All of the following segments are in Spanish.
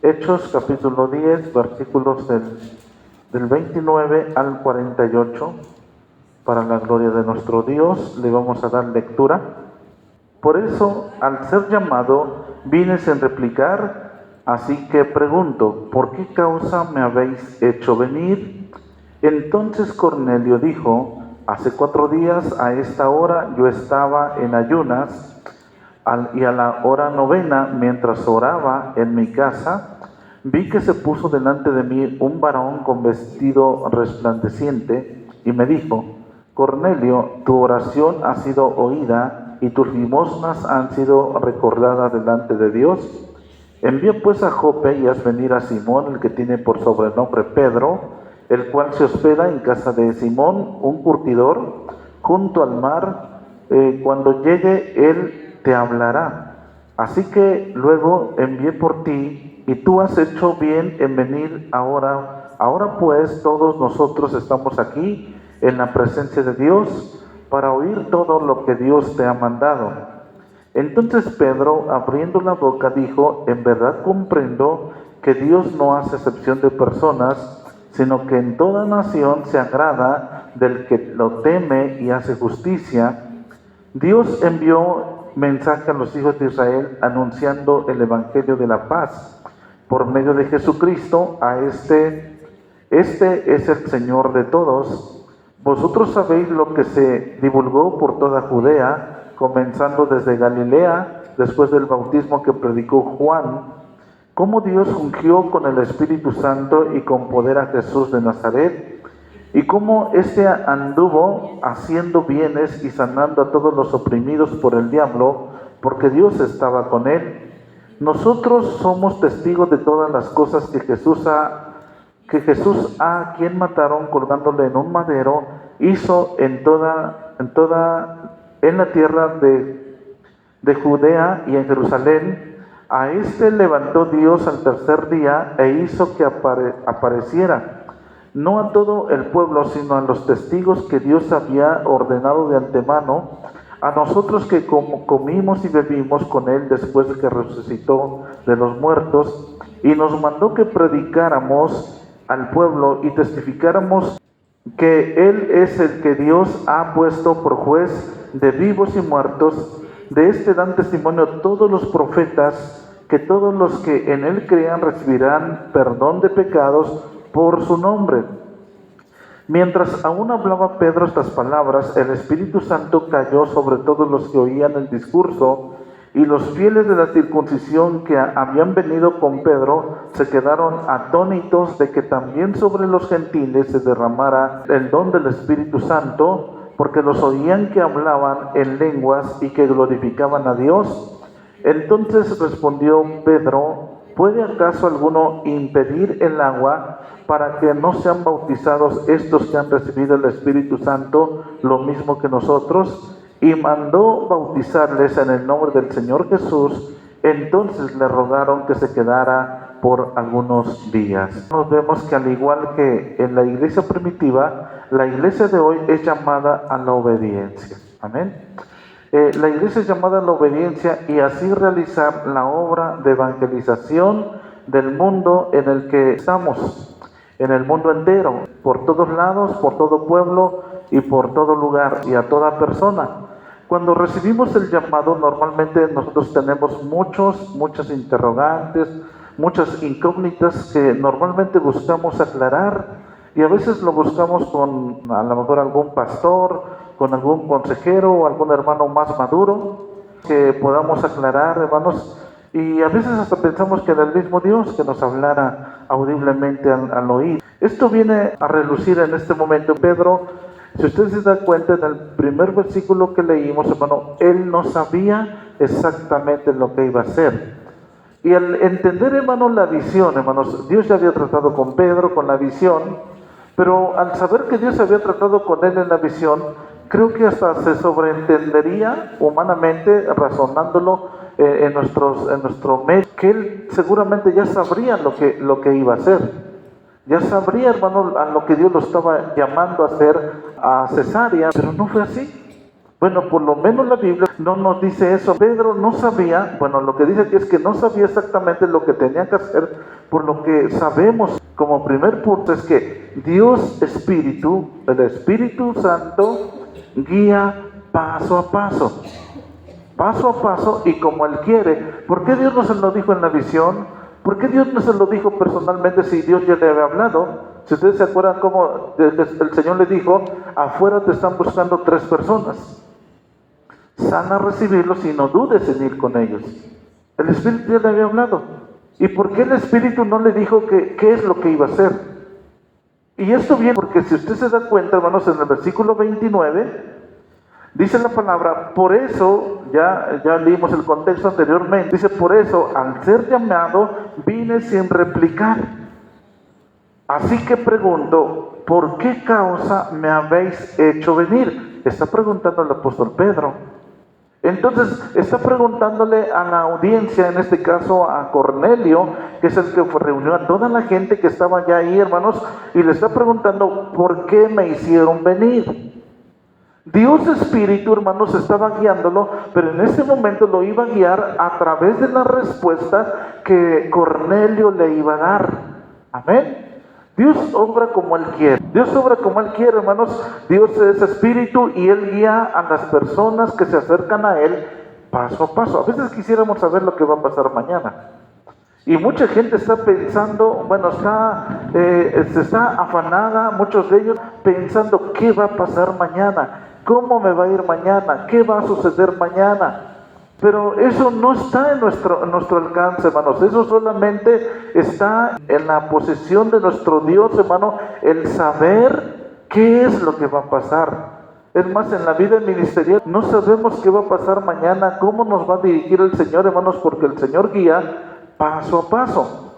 Hechos capítulo 10, versículos del 29 al 48. Para la gloria de nuestro Dios, le vamos a dar lectura. Por eso, al ser llamado, vine sin replicar, así que pregunto, ¿por qué causa me habéis hecho venir? Entonces Cornelio dijo, hace 4 días a esta hora yo estaba en ayunas, y a la hora 9, mientras oraba en mi casa, vi que se puso delante de mí un varón con vestido resplandeciente y me dijo, Cornelio, tu oración ha sido oída y tus limosnas han sido recordadas delante de Dios. Envía pues a Jope y haz venir a Simón, el que tiene por sobrenombre Pedro, el cual se hospeda en casa de Simón, un curtidor, junto al mar. Cuando llegue él te hablará. Así que luego envié por ti, y tú has hecho bien en venir ahora. Ahora pues todos nosotros estamos aquí en la presencia de Dios para oír todo lo que Dios te ha mandado. Entonces Pedro, abriendo la boca, dijo, en verdad comprendo que Dios no hace excepción de personas, sino que en toda nación se agrada del que lo teme y hace justicia. Dios envió mensaje a los hijos de Israel anunciando el evangelio de la paz por medio de Jesucristo. A este es el Señor de todos. Vosotros sabéis lo que se divulgó por toda Judea, comenzando desde Galilea, después del bautismo que predicó Juan, cómo Dios ungió con el Espíritu Santo y con poder a Jesús de Nazaret, y cómo éste anduvo haciendo bienes y sanando a todos los oprimidos por el diablo, porque Dios estaba con él. Nosotros somos testigos de todas las cosas que Jesús, a quien mataron colgándole en un madero, hizo en la tierra de Judea y en Jerusalén. A este levantó Dios al tercer día e hizo que apareciera, no a todo el pueblo, sino a los testigos que Dios había ordenado de antemano, a nosotros que comimos y bebimos con él después de que resucitó de los muertos, y nos mandó que predicáramos al pueblo y testificáramos que él es el que Dios ha puesto por juez de vivos y muertos. De este dan testimonio todos los profetas, que todos los que en él crean recibirán perdón de pecados por su nombre. Mientras aún hablaba Pedro estas palabras, el Espíritu Santo cayó sobre todos los que oían el discurso, y los fieles de la circuncisión que habían venido con Pedro se quedaron atónitos de que también sobre los gentiles se derramara el don del Espíritu Santo, porque los oían que hablaban en lenguas y que glorificaban a Dios. Entonces respondió Pedro, ¿puede acaso alguno impedir el agua para que no sean bautizados estos que han recibido el Espíritu Santo lo mismo que nosotros? Y mandó bautizarles en el nombre del Señor Jesús. Entonces le rogaron que se quedara por algunos días. Nos vemos que al igual que en la iglesia primitiva, la iglesia de hoy es llamada a la obediencia. Amén. La iglesia es llamada a la obediencia y así realizar la obra de evangelización del mundo en el que estamos, en el mundo entero, por todos lados, por todo pueblo y por todo lugar y a toda persona. Cuando recibimos el llamado, normalmente nosotros tenemos muchas interrogantes, muchas incógnitas que normalmente buscamos aclarar, y a veces lo buscamos con a lo mejor algún pastor, con algún consejero o algún hermano más maduro que podamos aclarar, hermanos, y a veces hasta pensamos que era el mismo Dios que nos hablara audiblemente al oír. Esto viene a relucir en este momento. Pedro, si usted se da cuenta, en el primer versículo que leímos, hermano, él no sabía exactamente lo que iba a hacer. Y al entender, hermano, la visión, hermanos, Dios ya había tratado con Pedro, con la visión, pero al saber que Dios había tratado con él en la visión, creo que hasta se sobreentendería humanamente, razonándolo en nuestro medio, que él seguramente ya sabría lo que iba a hacer. Ya sabría, hermano, a lo que Dios lo estaba llamando a hacer a Cesarea, pero no fue así. Bueno, por lo menos la Biblia no nos dice eso. Pedro no sabía, bueno, lo que dice aquí es que no sabía exactamente lo que tenía que hacer, por lo que sabemos como primer punto es que Dios Espíritu, el Espíritu Santo, guía paso a paso y como Él quiere. ¿Por qué Dios no se lo dijo en la visión? ¿Por qué Dios no se lo dijo personalmente si Dios ya le había hablado? Si ustedes se acuerdan cómo el Señor le dijo, afuera te están buscando 3 personas. Sal a recibirlos y no dudes en ir con ellos. El Espíritu ya le había hablado. ¿Y por qué el Espíritu no le dijo qué es lo que iba a hacer? Y esto viene porque si usted se da cuenta, hermanos, en el versículo 29, dice la palabra, por eso, ya leímos el contexto anteriormente, dice, por eso, al ser llamado, vine sin replicar. Así que pregunto, ¿por qué causa me habéis hecho venir? Está preguntando el apóstol Pedro. Entonces está preguntándole a la audiencia, en este caso a Cornelio, que es el que reunió a toda la gente que estaba ya ahí, hermanos, y le está preguntando, ¿por qué me hicieron venir? Dios Espíritu, hermanos, estaba guiándolo, pero en este momento lo iba a guiar a través de la respuesta que Cornelio le iba a dar. Amén. Dios obra como Él quiere. Dios obra como Él quiere, hermanos. Dios es Espíritu y Él guía a las personas que se acercan a Él paso a paso. A veces quisiéramos saber lo que va a pasar mañana. Y mucha gente está pensando, bueno, se está afanada, muchos de ellos pensando qué va a pasar mañana, cómo me va a ir mañana, qué va a suceder mañana. Pero eso no está en nuestro alcance, hermanos. Eso solamente está en la posesión de nuestro Dios, hermano, el saber qué es lo que va a pasar. Es más, en la vida ministerial no sabemos qué va a pasar mañana, cómo nos va a dirigir el Señor, hermanos, porque el Señor guía paso a paso.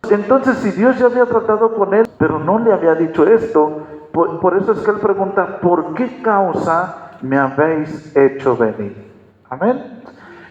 Entonces, si Dios ya había tratado con él, pero no le había dicho esto, por eso es que él pregunta, ¿por qué causa me habéis hecho venir? Amén.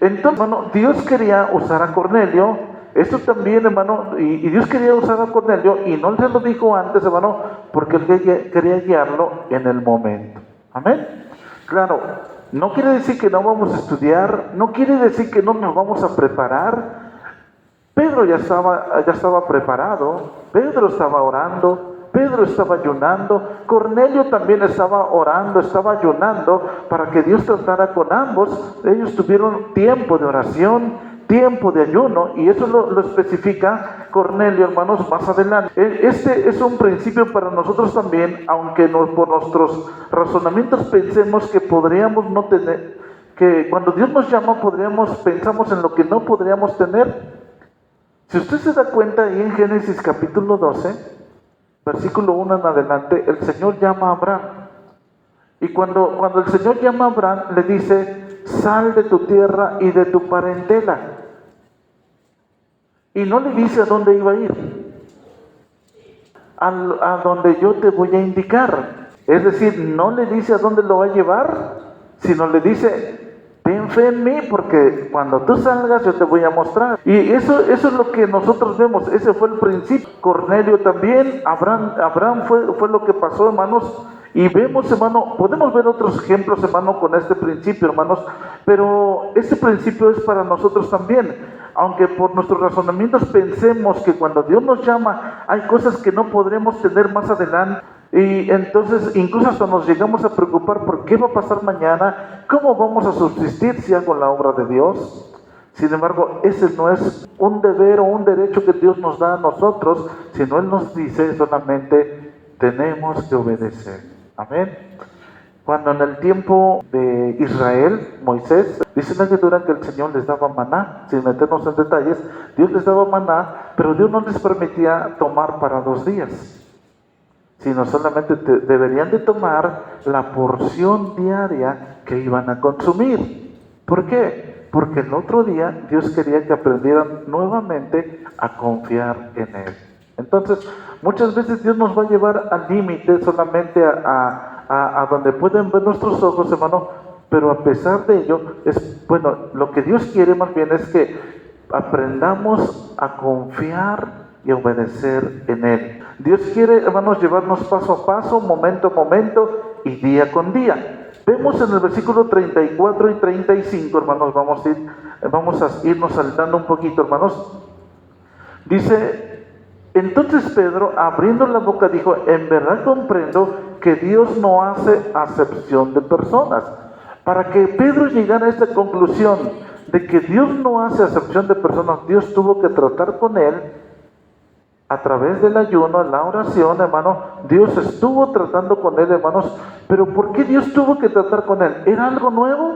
Entonces, hermano, Dios quería usar a Cornelio. Esto también, hermano, y Dios quería usar a Cornelio y no se lo dijo antes, hermano, porque él quería guiarlo en el momento. Amén. Claro, no quiere decir que no vamos a estudiar, no quiere decir que no nos vamos a preparar. Pedro ya estaba preparado, Pedro estaba orando, Pedro estaba ayunando, Cornelio también estaba orando, estaba ayunando para que Dios tratara con ambos. Ellos tuvieron tiempo de oración, tiempo de ayuno, y eso lo especifica Cornelio, hermanos, más adelante. Este es un principio para nosotros también, aunque por nuestros razonamientos pensemos que podríamos no tener, que cuando Dios nos llama pensamos en lo que no podríamos tener. Si usted se da cuenta, ahí en Génesis capítulo 12, versículo 1 en adelante, el Señor llama a Abraham. Y cuando el Señor llama a Abraham, le dice, sal de tu tierra y de tu parentela. Y no le dice a dónde iba a ir. A donde yo te voy a indicar. Es decir, no le dice a dónde lo va a llevar, sino le dice, ten fe en mí, porque cuando tú salgas yo te voy a mostrar. Y eso es lo que nosotros vemos. Ese fue el principio. Cornelio también, Abraham fue lo que pasó, hermanos. Y vemos, hermano, podemos ver otros ejemplos, hermano, con este principio, hermanos. Pero este principio es para nosotros también. Aunque por nuestros razonamientos pensemos que cuando Dios nos llama hay cosas que no podremos tener más adelante. Y entonces incluso hasta nos llegamos a preocupar por qué va a pasar mañana, cómo vamos a subsistir si hago la obra de Dios. Sin embargo, ese no es un deber o un derecho que Dios nos da a nosotros, sino Él nos dice solamente tenemos que obedecer. Amén. Cuando en el tiempo de Israel, Moisés, dice la Escritura que el Señor les daba maná, sin meternos en detalles, Dios les daba maná, pero Dios no les permitía tomar para 2 días. Sino solamente deberían de tomar la porción diaria que iban a consumir. ¿Por qué? Porque el otro día Dios quería que aprendieran nuevamente a confiar en Él. Entonces, muchas veces Dios nos va a llevar al límite, solamente a donde pueden ver nuestros ojos, hermano, pero a pesar de ello, lo que Dios quiere más bien es que aprendamos a confiar y obedecer en Él. Dios quiere, hermanos, llevarnos paso a paso, momento a momento y día con día. Vemos en el versículo 34 y 35, hermanos, vamos a irnos saltando un poquito, hermanos. Dice, entonces Pedro, abriendo la boca, dijo, en verdad comprendo que Dios no hace acepción de personas. Para que Pedro llegara a esta conclusión de que Dios no hace acepción de personas, Dios tuvo que tratar con él a través del ayuno, la oración, hermano. Dios estuvo tratando con él, hermanos. Pero ¿por qué Dios tuvo que tratar con él? ¿Era algo nuevo?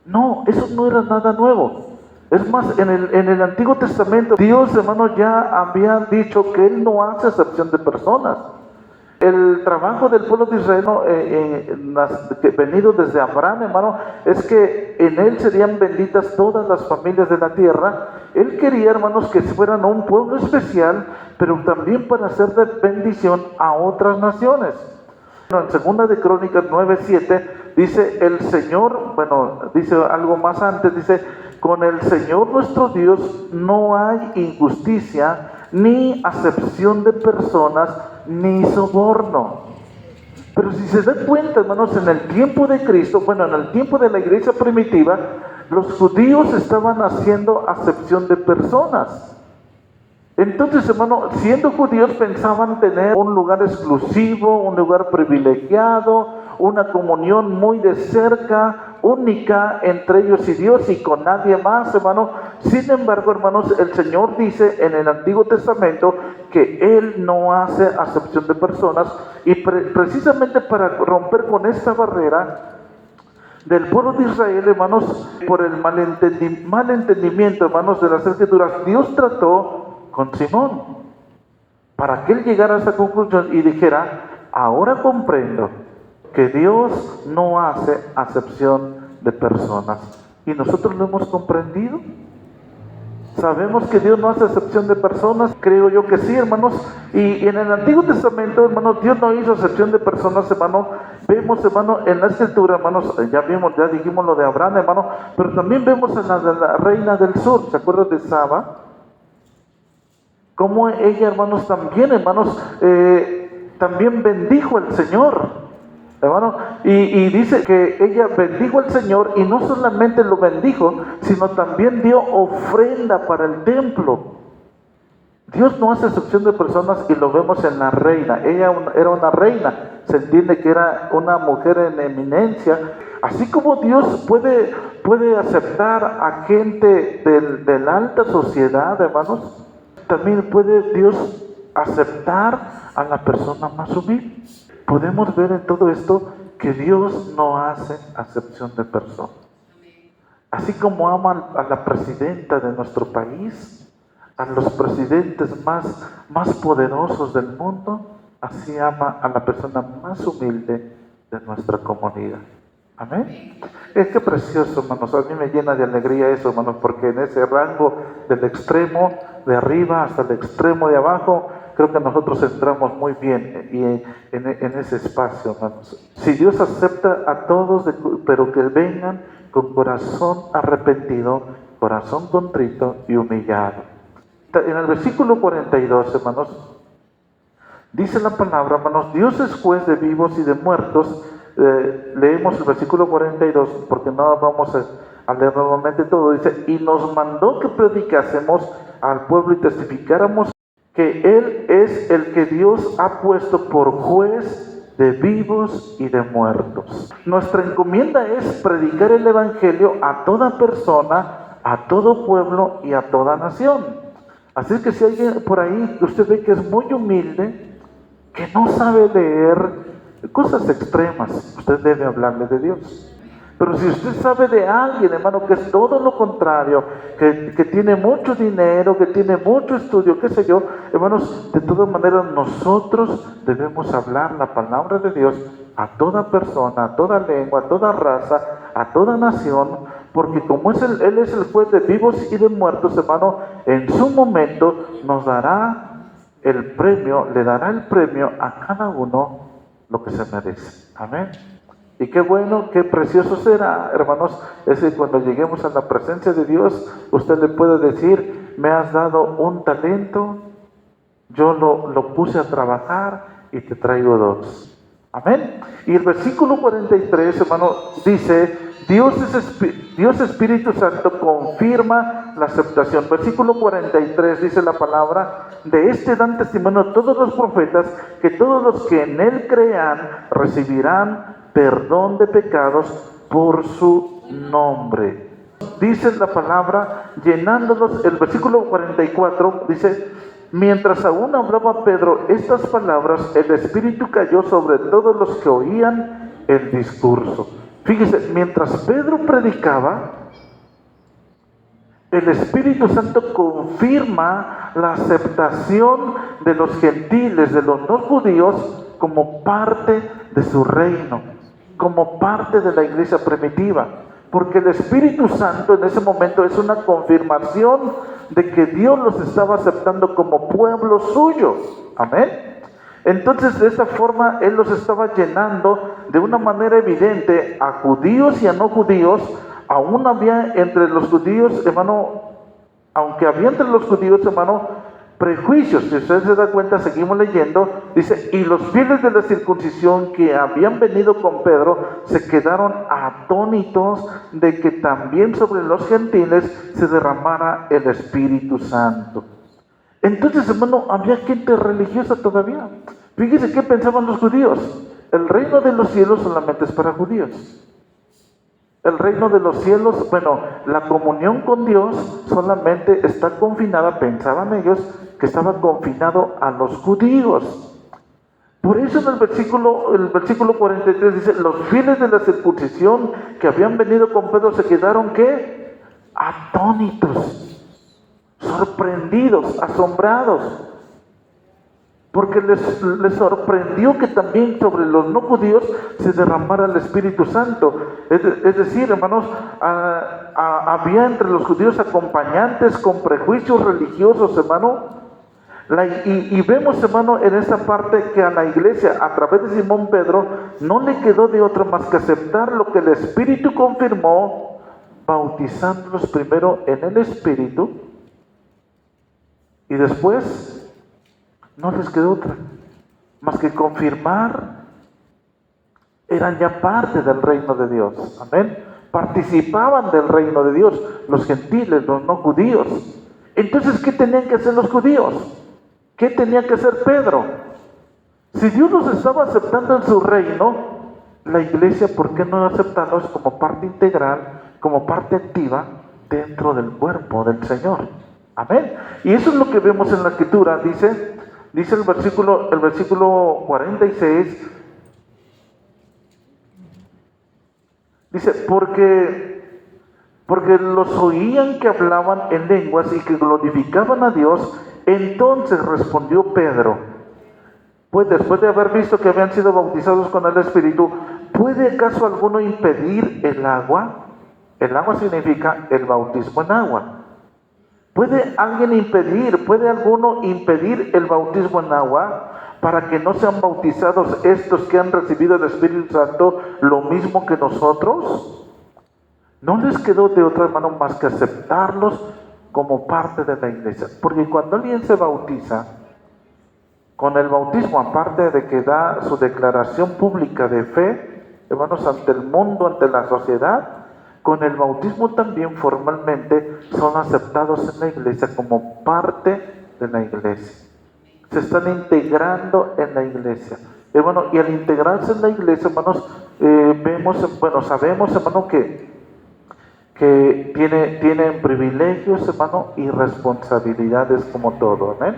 No, eso no era nada nuevo. Es más, en el Antiguo Testamento, Dios, hermano, ya había dicho que Él no hace acepción de personas. El trabajo del pueblo de Israel, venido desde Abraham, hermano, es que en Él serían benditas todas las familias de la tierra. Él quería, hermanos, que fueran un pueblo especial, pero también para hacer de bendición a otras naciones. En 2 de Crónicas 9:7 dice, el Señor, dice algo más antes, dice, con el Señor nuestro Dios no hay injusticia, ni acepción de personas, ni soborno. Pero si se dan cuenta, hermanos, en el tiempo de Cristo, en el tiempo de la iglesia primitiva, los judíos estaban haciendo acepción de personas. Entonces, hermano, siendo judíos pensaban tener un lugar exclusivo, un lugar privilegiado, una comunión muy de cerca, única entre ellos y Dios y con nadie más, hermano. Sin embargo, hermanos, el Señor dice en el Antiguo Testamento que Él no hace acepción de personas, y precisamente para romper con esta barrera del pueblo de Israel, hermanos, por el malentendimiento, hermanos, de las Escrituras, Dios trató con Simón, para que él llegara a esta conclusión y dijera, ahora comprendo que Dios no hace acepción de personas. ¿Y nosotros lo hemos comprendido? ¿Sabemos que Dios no hace acepción de personas? Creo yo que sí, hermanos. Y en el Antiguo Testamento, hermanos, Dios no hizo acepción de personas, hermano. Vemos, hermano, en la Escritura, hermanos, ya dijimos lo de Abraham, hermano, pero también vemos en la reina del sur, ¿se acuerdan de Saba? Como ella, hermanos, también bendijo al Señor, hermano, y dice que ella bendijo al Señor, y no solamente lo bendijo, sino también dio ofrenda para el templo. Dios no hace excepción de personas, y lo vemos en la reina. Ella era una reina, se entiende que era una mujer en eminencia. Así como Dios puede aceptar a gente de la alta sociedad, hermanos, también puede Dios aceptar a la persona más humilde. Podemos ver en todo esto que Dios no hace acepción de personas. Así como ama a la presidenta de nuestro país, a los presidentes más poderosos del mundo, así ama a la persona más humilde de nuestra comunidad. Amén. Qué precioso, hermanos. A mí me llena de alegría eso, hermanos, porque en ese rango del extremo de arriba hasta el extremo de abajo, creo que nosotros entramos muy bien y en ese espacio, hermanos. Si Dios acepta a todos, pero que vengan con corazón arrepentido, corazón contrito y humillado. En el versículo 42, hermanos, dice la palabra, hermanos, Dios es juez de vivos y de muertos. Leemos el versículo 42 porque no vamos a leer nuevamente todo. Dice, y nos mandó que predicásemos al pueblo y testificáramos que Él es el que Dios ha puesto por juez de vivos y de muertos. Nuestra encomienda es predicar el Evangelio a toda persona, a todo pueblo y a toda nación. Así que si alguien por ahí que usted ve que es muy humilde, que no sabe leer cosas extremas, usted debe hablarle de Dios. Pero si usted sabe de alguien, hermano, que es todo lo contrario, que tiene mucho dinero, que tiene mucho estudio, qué sé yo, hermanos, de todas maneras nosotros debemos hablar la palabra de Dios a toda persona, a toda lengua, a toda raza, a toda nación, porque como Él es el juez de vivos y de muertos, hermano, en su momento nos dará el premio, le dará el premio a cada uno lo que se merece. Amén. Y qué bueno, qué precioso será, hermanos, es que cuando lleguemos a la presencia de Dios, usted le puede decir, me has dado un talento, yo lo puse a trabajar y te traigo dos. Amén. Y el versículo 43, hermano, dice, Dios Espíritu Santo confirma la aceptación. Versículo 43 dice la palabra, de este dan testimonio todos los profetas, que todos los que en él crean recibirán perdón de pecados por su nombre. Dice la palabra, llenándolos, el versículo 44 dice, mientras aún hablaba Pedro estas palabras, el Espíritu cayó sobre todos los que oían el discurso. Fíjese, mientras Pedro predicaba, el Espíritu Santo confirma la aceptación de los gentiles, de los no judíos, como parte de su reino, como parte de la iglesia primitiva. Porque el Espíritu Santo en ese momento es una confirmación de que Dios los estaba aceptando como pueblo suyo. Amén. Entonces, de esta forma, Él los estaba llenando de una manera evidente a judíos y a no judíos. Aún había entre los judíos, hermano, aunque había entre los judíos, hermano, prejuicios. Si usted se da cuenta, seguimos leyendo, dice, y los fieles de la circuncisión que habían venido con Pedro se quedaron atónitos de que también sobre los gentiles se derramara el Espíritu Santo. Entonces, hermano, había gente religiosa todavía. Fíjese qué pensaban los judíos. El reino de los cielos solamente es para judíos. El reino de los cielos, bueno, la comunión con Dios solamente está confinada, pensaban ellos, que estaba confinado a los judíos. Por eso en el versículo 43 dice, los fieles de la circuncisión que habían venido con Pedro se quedaron, ¿qué? Atónitos, sorprendidos, asombrados. Porque les sorprendió que también sobre los no judíos se derramara el Espíritu Santo. Es decir, hermanos, había entre los judíos acompañantes con prejuicios religiosos, hermano. Y vemos, hermano, en esta parte que a la iglesia, a través de Simón Pedro, no le quedó de otra más que aceptar lo que el Espíritu confirmó, bautizándolos primero en el Espíritu y después no les quedó otra más que confirmar. Eran ya parte del reino de Dios. Amén. Participaban del reino de Dios, los gentiles, los no judíos. Entonces, ¿qué tenían que hacer los judíos? ¿Qué tenía que hacer Pedro? Si Dios los estaba aceptando en su reino, la iglesia, ¿por qué no aceptarlos como parte integral, como parte activa dentro del cuerpo del Señor? Amén. Y eso es lo que vemos en la Escritura. Dice el versículo 46, dice, porque los oían que hablaban en lenguas y que glorificaban a Dios. Entonces respondió Pedro, pues después de haber visto que habían sido bautizados con el Espíritu, ¿puede acaso alguno impedir el agua? El agua significa el bautismo en agua. ¿Puede alguno impedir el bautismo en agua para que no sean bautizados estos que han recibido el Espíritu Santo lo mismo que nosotros? No les quedó de otra mano más que aceptarlos como parte de la iglesia. Porque cuando alguien se bautiza, con el bautismo, aparte de que da su declaración pública de fe, hermanos, ante el mundo, ante la sociedad, con el bautismo también formalmente son aceptados en la iglesia como parte de la iglesia. Se están integrando en la iglesia. Hermano, y al integrarse en la iglesia, hermanos, sabemos, hermano, que tienen privilegios, hermano, y responsabilidades como todo, ¿amén?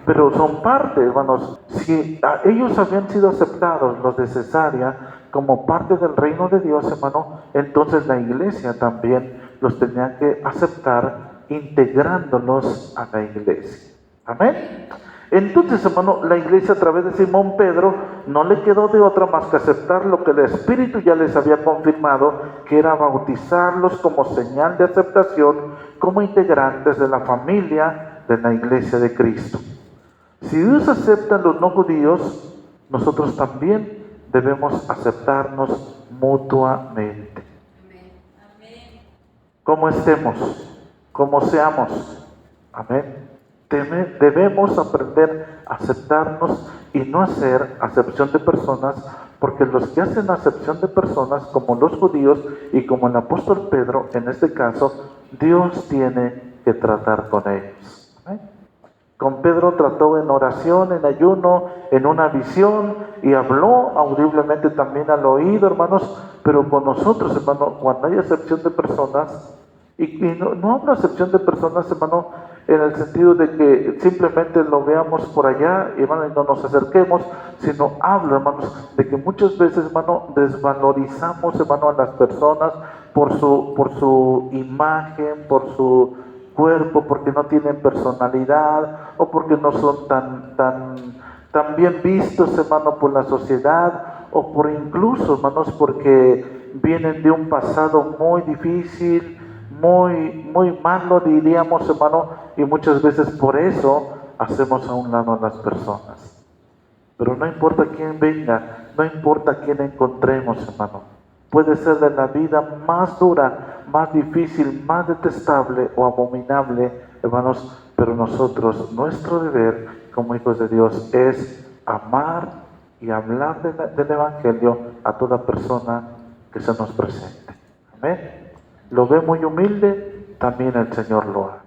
Pero son parte, hermanos. Si ellos habían sido aceptados, los de Cesarea, como parte del reino de Dios, hermano, entonces la iglesia también los tenía que aceptar, integrándolos a la iglesia. Amén. Entonces, hermano, la iglesia a través de Simón Pedro no le quedó de otra más que aceptar lo que el Espíritu ya les había confirmado, que era bautizarlos como señal de aceptación, como integrantes de la familia de la iglesia de Cristo. Si Dios acepta a los no judíos, nosotros también debemos aceptarnos mutuamente. Como estemos, como seamos. Amén. Debemos aprender a aceptarnos y no hacer acepción de personas, porque los que hacen acepción de personas, como los judíos y como el apóstol Pedro, en este caso, Dios tiene que tratar con ellos. ¿Eh? Con Pedro trató en oración, en ayuno, en una visión, y habló audiblemente también al oído, hermanos. Pero con nosotros, hermano, cuando hay acepción de personas, y no hablo acepción de personas, hermano, en el sentido de que simplemente lo veamos por allá, hermano, y no nos acerquemos, sino hablo, hermanos, de que muchas veces, hermano, desvalorizamos, hermano, a las personas por su imagen, por su cuerpo, porque no tienen personalidad, o porque no son tan bien vistos, hermano, por la sociedad, o por incluso, hermanos, porque vienen de un pasado muy difícil, muy malo, diríamos, hermano, y muchas veces por eso hacemos a un lado a las personas. Pero no importa quién venga, no importa quién encontremos, hermano. Puede ser de la vida más dura, más difícil, más detestable o abominable, hermanos, pero nosotros, nuestro deber como hijos de Dios es amar y hablar del Evangelio a toda persona que se nos presente. Amén. Lo ve muy humilde, también el Señor lo hace.